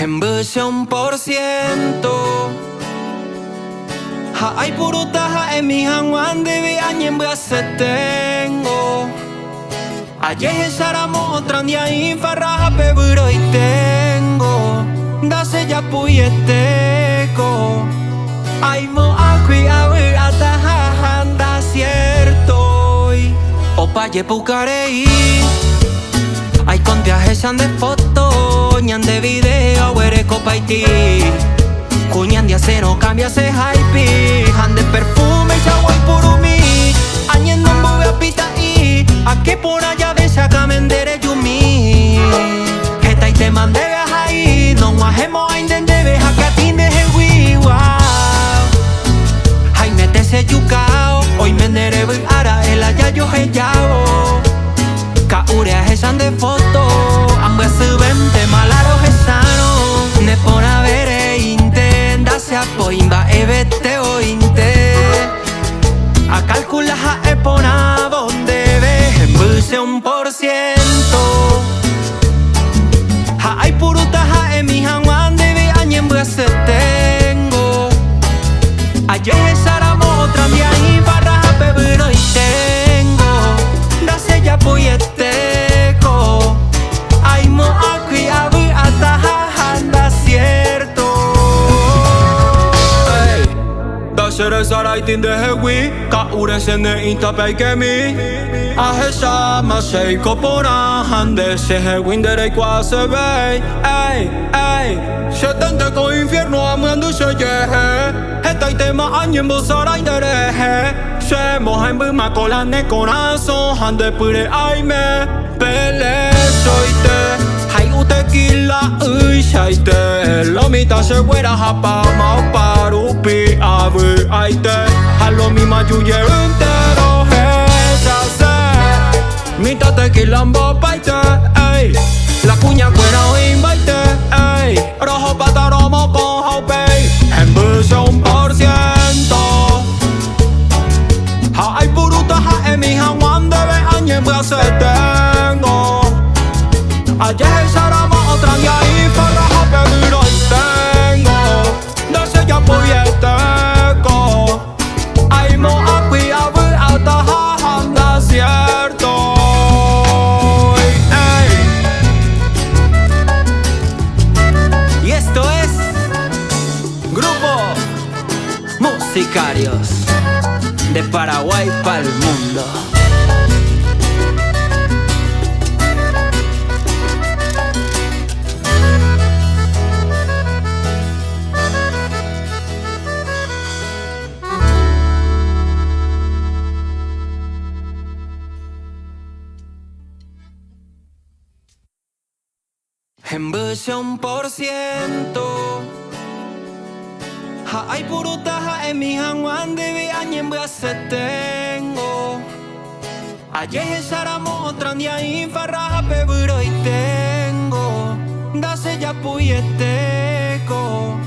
En versión por ciento Hai purutaha emi hangwan devi anyen tengo Ayer saramo otrandia infaraha peburo y tengo Dase ya puyeteko Aimo akui awi atahanda cierto Opa ye pukarei Ay con viajes de foto, ñan de video, huere copa y ti Cuñan de acero, cambia ese hype Han de perfume, chaguay purumi Añen no voy a pita y Aquí por allá de saca mendere yumi Esta y te mande ahí No guajemos a intente veja que atinde el wiwa Ay metese yucao Hoy mendere voy ara el allá yo he yao Kaurea hesan de foto Ambas suben te malaro hesano Ne pona vere intenda se apoimba evete o inte A calcula ha epona bonde ve En buse 1% Ha hay puruta ha emi hangwan debe añen buse tengo Ayer saramo otra mia y barra pebro y tengo Dase ya puyeteko Aimo akui abu atahanda cierto Dasere sarai tinde hewi Ka ure sene inta peikemi Ahesa masei kopora Hande se hewin derei kwa se vei Se tente ko infierno amuandu se yehe Heta y tema añembo sarai derehe Se moja en buma cola ne corazón Hande pure aime Pele soite Hai u tequila ui shaite Lomita se huera hapa Mau parupi abu aite Halomi mayuye entero Hesa se Mita tequila mbo paite La cuña cuera o invite Rojo pataromo con haupei En buse 1% Hai puruta ha emi hangwan debe añen buse tengo Ayer saramo otra día y farraja pebiro y tengo Dase ya puyeteko Aimo akui abu ataha handa cierto Y esto es Grupo Musicarios De Paraguay pa'l mundo En buse 1% Hai purutaha emi hangwan devi añen buse tengo Ayer saramo otra día y farraja peburo y tengo Dase ya puyeteko